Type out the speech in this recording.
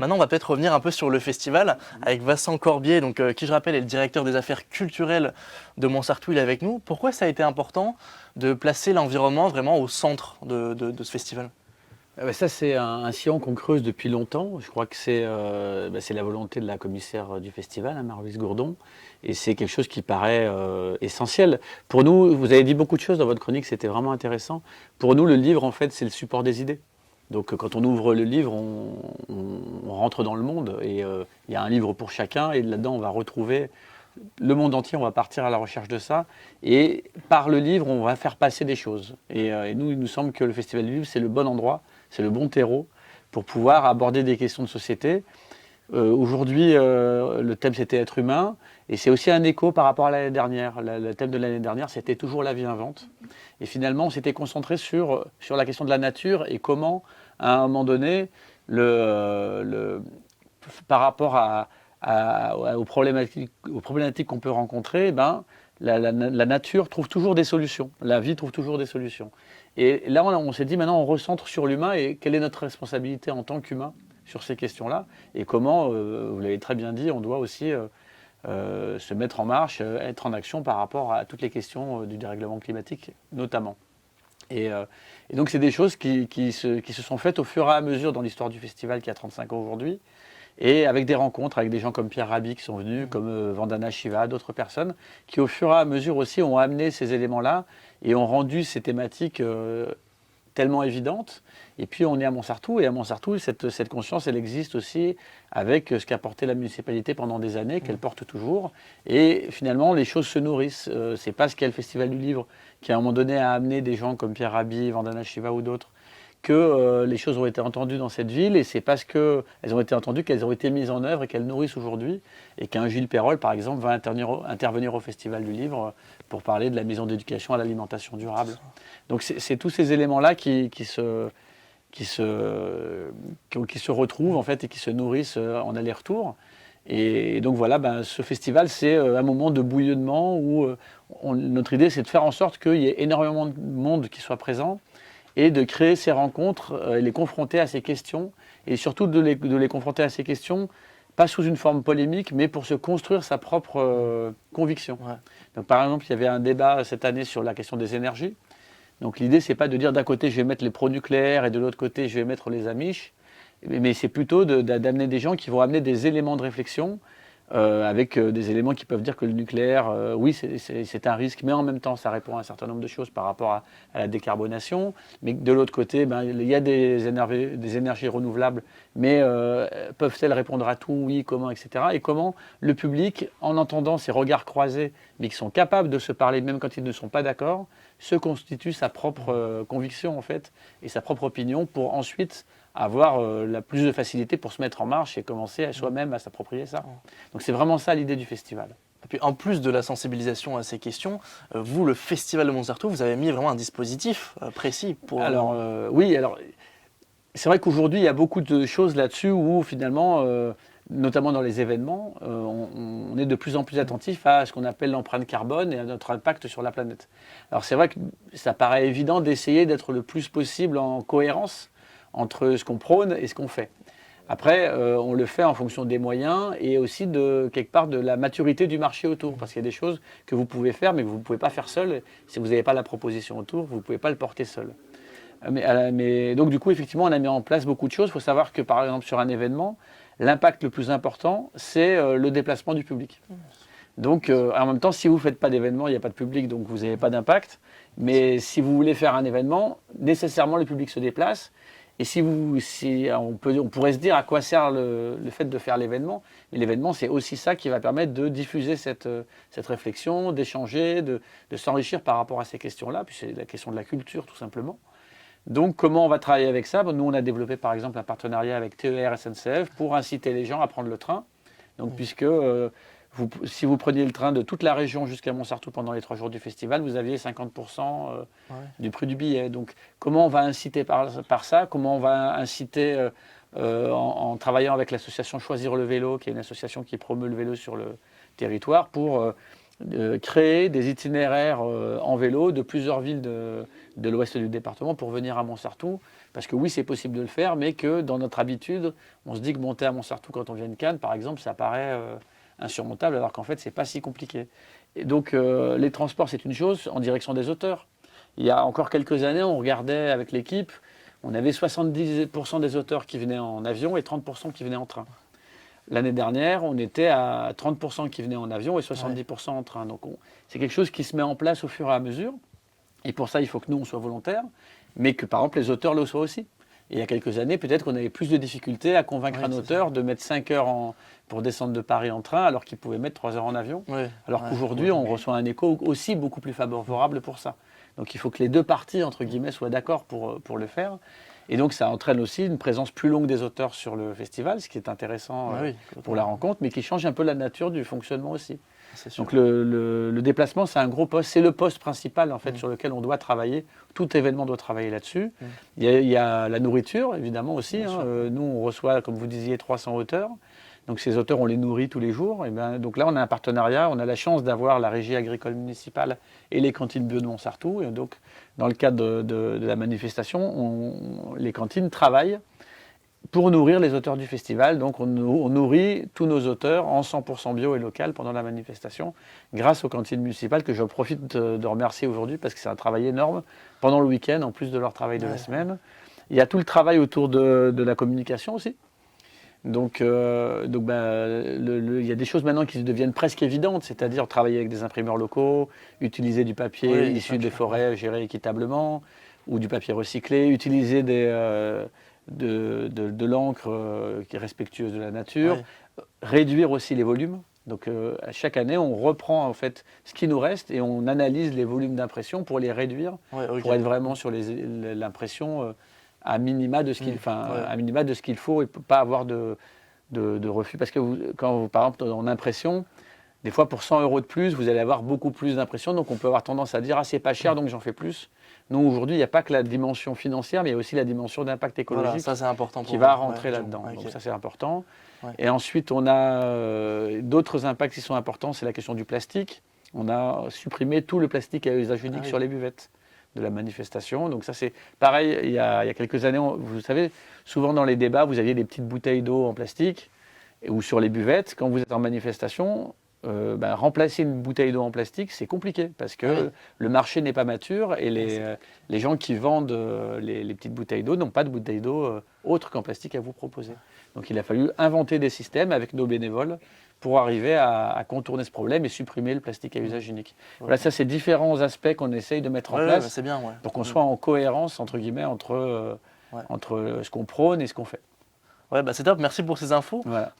Maintenant, on va peut-être revenir un peu sur le festival avec Vincent Corbier, donc, qui je rappelle est le directeur des affaires culturelles de Montsartou, il est avec nous. Pourquoi ça a été important de placer l'environnement vraiment au centre de ce festival? Ça, c'est un sillon qu'on creuse depuis longtemps. Je crois que c'est la volonté de la commissaire du festival, hein, Marie-Louise Gourdon. Et c'est quelque chose qui paraît essentiel. Pour nous, vous avez dit beaucoup de choses dans votre chronique, c'était vraiment intéressant. Pour nous, le livre, en fait, c'est le support des idées. Donc, quand on ouvre le livre, on rentre dans le monde. Et il y a un livre pour chacun. Et là-dedans, on va retrouver le monde entier, on va partir à la recherche de ça. Et par le livre, on va faire passer des choses. Et nous, il nous semble que le Festival du Livre, c'est le bon endroit, c'est le bon terreau pour pouvoir aborder des questions de société. Aujourd'hui, le thème, c'était être humain. Et c'est aussi un écho par rapport à l'année dernière. Le thème de l'année dernière, c'était toujours la vie invente. Et finalement, on s'était concentré sur la question de la nature et comment, à un moment donné, par rapport aux problématiques qu'on peut rencontrer, ben, la nature trouve toujours des solutions, la vie trouve toujours des solutions. Et là, on s'est dit, maintenant, on recentre sur l'humain et quelle est notre responsabilité en tant qu'humain sur ces questions-là et comment, vous l'avez très bien dit, on doit aussi se mettre en marche, être en action par rapport à toutes les questions du dérèglement climatique, notamment. Et donc, c'est des choses qui se sont faites au fur et à mesure dans l'histoire du festival qui a 35 ans aujourd'hui. Et avec des rencontres avec des gens comme Pierre Rabhi qui sont venus, comme Vandana Shiva, d'autres personnes, qui au fur et à mesure aussi ont amené ces éléments-là et ont rendu ces thématiques tellement évidentes. Et puis on est à Montsartou, et à Montsartou, cette conscience, elle existe aussi avec ce qu'a porté la municipalité pendant des années, qu'elle porte toujours. Et finalement, les choses se nourrissent. C'est parce qu'il y a le Festival du Livre qui, à un moment donné, a amené des gens comme Pierre Rabhi, Vandana Shiva ou d'autres, que les choses ont été entendues dans cette ville, et c'est parce qu'elles ont été entendues qu'elles ont été mises en œuvre et qu'elles nourrissent aujourd'hui, et qu'un Gilles Perrol, par exemple, va intervenir au Festival du Livre pour parler de la maison d'éducation à l'alimentation durable. Donc c'est tous ces éléments-là qui se retrouvent en fait et qui se nourrissent en aller-retour. Et donc voilà, ben, ce festival, c'est un moment de bouillonnement où notre idée, c'est de faire en sorte qu'il y ait énormément de monde qui soit présent, et de créer ces rencontres, les confronter à ces questions, et surtout de les confronter à ces questions, pas sous une forme polémique, mais pour se construire sa propre conviction. Ouais. Donc, par exemple, il y avait un débat cette année sur la question des énergies. Donc l'idée, c'est pas de dire d'un côté je vais mettre les pro-nucléaires et de l'autre côté je vais mettre les Amish, mais c'est plutôt d'amener des gens qui vont amener des éléments de réflexion, avec des éléments qui peuvent dire que le nucléaire, oui, c'est un risque, mais en même temps, ça répond à un certain nombre de choses par rapport à la décarbonation. Mais de l'autre côté, ben, il y a des énergies renouvelables, mais peuvent-elles répondre à tout? Oui, comment, etc. Et comment le public, en entendant ces regards croisés, mais qui sont capables de se parler, même quand ils ne sont pas d'accord, se constitue sa propre conviction, en fait, et sa propre opinion pour ensuite avoir la plus de facilité pour se mettre en marche et commencer à soi-même à s'approprier ça. Donc c'est vraiment ça l'idée du festival. Et puis en plus de la sensibilisation à ces questions, vous, le Festival de Montsartou, vous avez mis vraiment un dispositif précis pour... Alors oui, alors c'est vrai qu'aujourd'hui il y a beaucoup de choses là-dessus où finalement, notamment dans les événements, on est de plus en plus attentif à ce qu'on appelle l'empreinte carbone et à notre impact sur la planète. Alors c'est vrai que ça paraît évident d'essayer d'être le plus possible en cohérence entre ce qu'on prône et ce qu'on fait. Après, on le fait en fonction des moyens et aussi quelque part de la maturité du marché autour. Parce qu'il y a des choses que vous pouvez faire, mais que vous ne pouvez pas faire seul. Si vous n'avez pas la proposition autour, vous ne pouvez pas le porter seul. Mais donc du coup, effectivement, on a mis en place beaucoup de choses. Il faut savoir que, par exemple, sur un événement, l'impact le plus important, c'est le déplacement du public. Donc, en même temps, si vous ne faites pas d'événement, il n'y a pas de public, donc vous n'avez pas d'impact. Mais si vous voulez faire un événement, nécessairement, le public se déplace. Et on pourrait se dire à quoi sert le fait de faire l'événement. Mais l'événement, c'est aussi ça qui va permettre de diffuser cette réflexion, d'échanger, de s'enrichir par rapport à ces questions-là. Puis c'est la question de la culture, tout simplement. Donc, comment on va travailler avec ça? Nous, on a développé, par exemple, un partenariat avec TER SNCF pour inciter les gens à prendre le train. Donc, puisque si vous preniez le train de toute la région jusqu'à Montsartou pendant les 3 jours du festival, vous aviez 50% du prix du billet. Donc, comment on va inciter par ça? Comment on va inciter en travaillant avec l'association Choisir le vélo, qui est une association qui promeut le vélo sur le territoire, pour créer des itinéraires en vélo de plusieurs villes de l'ouest du département pour venir à Montsartou. Parce que oui, c'est possible de le faire, mais que dans notre habitude, on se dit que monter à Montsartou quand on vient de Cannes, par exemple, ça paraît insurmontable, alors qu'en fait, c'est pas si compliqué. Et donc, les transports, c'est une chose en direction des auteurs. Il y a encore quelques années, on regardait avec l'équipe, on avait 70% des auteurs qui venaient en avion et 30% qui venaient en train. L'année dernière, on était à 30% qui venaient en avion et 70% en train. Donc, c'est quelque chose qui se met en place au fur et à mesure. Et pour ça, il faut que nous, on soit volontaires, mais que, par exemple, les auteurs le soient aussi. Et il y a quelques années, peut-être qu'on avait plus de difficultés à convaincre un auteur de mettre 5 heures pour descendre de Paris en train, alors qu'il pouvait mettre 3 heures en avion. Alors qu'aujourd'hui, on reçoit un écho aussi beaucoup plus favorable pour ça. Donc il faut que les deux parties, entre guillemets, soient d'accord pour le faire. Et donc ça entraîne aussi une présence plus longue des auteurs sur le festival, ce qui est intéressant pour la rencontre, mais qui change un peu la nature du fonctionnement aussi. Donc le déplacement, c'est un gros poste, c'est le poste principal en fait sur lequel on doit travailler. Tout événement doit travailler là-dessus. Il y a la nourriture, évidemment aussi. Nous, on reçoit, comme vous disiez, 300 auteurs. Donc ces auteurs, on les nourrit tous les jours. Et donc là, on a un partenariat. On a la chance d'avoir la régie agricole municipale et les cantines bio de Montsartou. Et donc, dans le cadre de la manifestation, les cantines travaillent pour nourrir les auteurs du festival. Donc on nourrit tous nos auteurs en 100% bio et local pendant la manifestation, grâce aux cantines municipales que je profite de remercier aujourd'hui parce que c'est un travail énorme pendant le week-end, en plus de leur travail de la semaine. Il y a tout le travail autour de la communication aussi. Donc il y a des choses maintenant qui deviennent presque évidentes, c'est-à-dire travailler avec des imprimeurs locaux, utiliser du papier issu des forêts géré équitablement, ou du papier recyclé, utiliser de l'encre qui est respectueuse de la nature, réduire aussi les volumes. Donc à chaque année, on reprend en fait ce qui nous reste et on analyse les volumes d'impression pour les réduire, pour être vraiment sur l'impression à minima de ce qu'il faut et pas avoir de refus. Parce que par exemple, en impression, des fois pour 100 € de plus, vous allez avoir beaucoup plus d'impression. Donc on peut avoir tendance à dire « ah c'est pas cher, donc j'en fais plus ». Non, aujourd'hui, il n'y a pas que la dimension financière, mais il y a aussi la dimension d'impact écologique ça, c'est important qui va rentrer là-dedans. Donc ça, c'est important. Et ensuite, on a d'autres impacts qui sont importants, c'est la question du plastique. On a supprimé tout le plastique à usage unique sur les buvettes de la manifestation. Donc ça, c'est pareil, il y a quelques années, vous savez, souvent dans les débats, vous aviez des petites bouteilles d'eau en plastique ou sur les buvettes. Quand vous êtes en manifestation, remplacer une bouteille d'eau en plastique, c'est compliqué parce que le marché n'est pas mature et les gens qui vendent les petites bouteilles d'eau n'ont pas de bouteilles d'eau autres qu'en plastique à vous proposer. Donc il a fallu inventer des systèmes avec nos bénévoles pour arriver à contourner ce problème et supprimer le plastique à usage unique. Voilà, ça c'est différents aspects qu'on essaye de mettre en place pour qu'on soit en cohérence entre guillemets entre ce qu'on prône et ce qu'on fait. Ouais, c'est top, merci pour ces infos. Voilà.